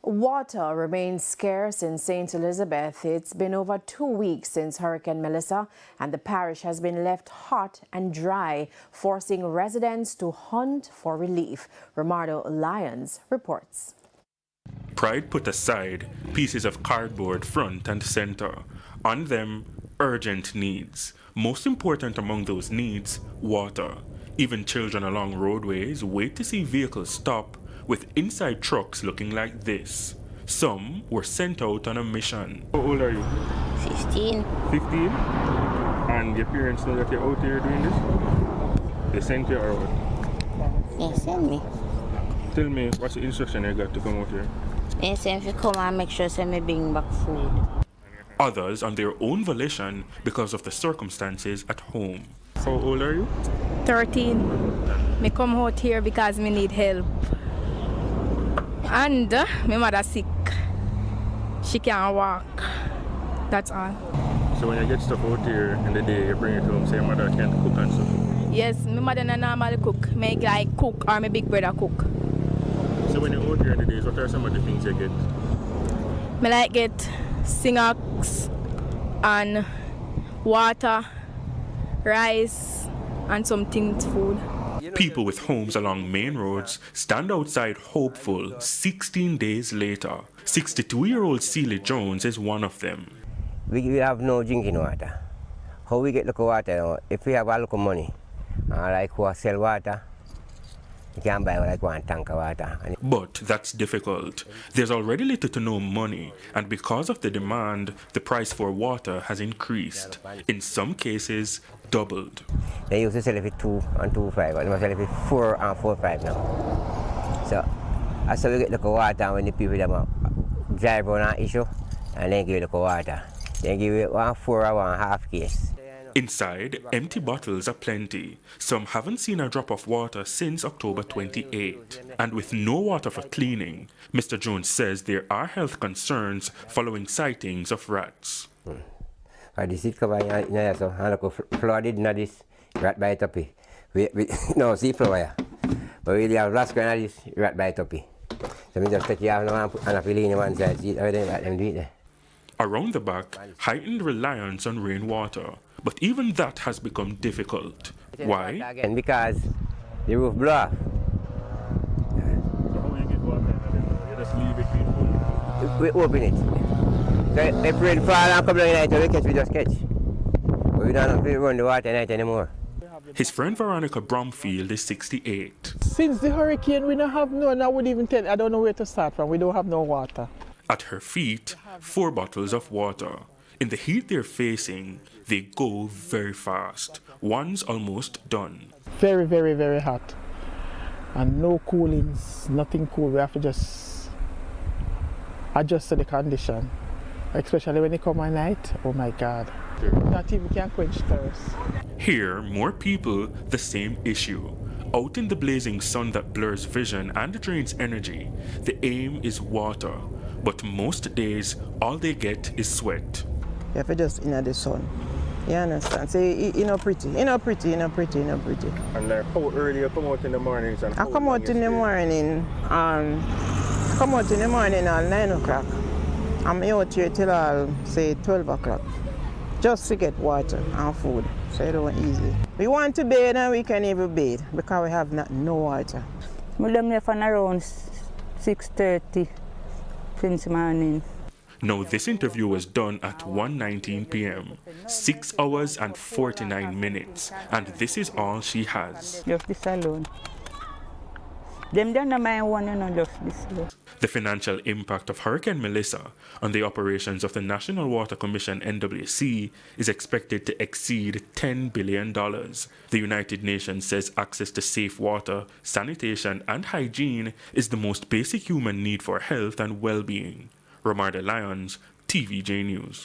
Water remains scarce in St. Elizabeth. It's been over 2 weeks since Hurricane Melissa, and the parish has been left hot and dry, forcing residents to hunt for relief. Romardo Lyons reports. Pride put aside, pieces of cardboard front and center. On them, urgent needs. Most important among those needs, water. Even children along roadways wait to see vehicles stop, with inside trucks looking like this. Some were sent out on a mission. How old are you? 15. 15? And your parents know that you're out here doing this? They sent you or what? They send me. Tell me, what's the instruction you got to come out here? They send me come and make sure me bring back food. Others on their own volition because of the circumstances at home. How old are you? 13. Me come out here because me need help. And my mother sick. She can't walk. That's all. So when you get stuff out here in the day, you bring it home, say your mother can't cook and stuff? Yes, my mother not normally cook. Me like cook or my big brother cook. So when you're out here in the days, what are some of the things you get? Me like get snacks and water, rice and some things food. People with homes along main roads stand outside hopeful 16 days later. 62-year-old Celie Jones is one of them. We have no drinking water. How we get local water? If we have a local money, like who sell water, you can buy like one tank of water. But that's difficult. There's already little to no money, and because of the demand, the price for water has increased. In some cases, doubled. They used to sell it for 2 and 2.5, but they must sell it for 4 and 4.5 now. So that's how we get local water when the people them drive on an issue, and then give you local water. They give you 1 4 or 1.5 case. Inside, empty bottles are plenty. Some haven't seen a drop of water since October 28. And with no water for cleaning, Mr. Jones says there are health concerns following sightings of rats. This is covered in so I look flooded in this rat bite up. We no see flower. But we have last kind of this rat bite up. So we just take it out and fill in one side, see how they let them do it there. Around the back, heightened reliance on rainwater. But even that has become difficult. Why? Again, because the roof blew off. So how you get water? You just leave it full? We open it. So if rain fall and come down night, we just catch. But we don't have to run the water night anymore. His friend Veronica Bromfield is 68. Since the hurricane, we don't have none. I would even tell, I don't know where to start from. We don't have no water. At her feet, 4 bottles of water. In the heat they're facing, they go very fast. One's almost done. Very, very, very hot. And no coolings, nothing cool. We have to just adjust to the condition. Especially when they come at night, oh my God. Not even can quench thirst. Here, more people, the same issue. Out in the blazing sun that blurs vision and drains energy, the aim is water. But most days, all they get is sweat. You have to just in the sun. You understand? Say, you know pretty, you know pretty, you know pretty, you know pretty. And like how early you come out in the mornings? And I come out in the morning, come out in the morning at 9 o'clock. I'm out here till say 12 o'clock. Just to get water and food, so it don't easy. We want to bathe and we can even bathe because we have no water. We done there from around 6:30 since morning. Now this interview was done at 1:19 p.m. 6 hours and 49 minutes, and this is all she has. Just this alone. Them don't mind one, you know, just this alone. The financial impact of Hurricane Melissa on the operations of the National Water Commission NWC is expected to exceed $10 billion. The United Nations says access to safe water, sanitation and hygiene is the most basic human need for health and well-being. Romardo Lyons, TVJ News.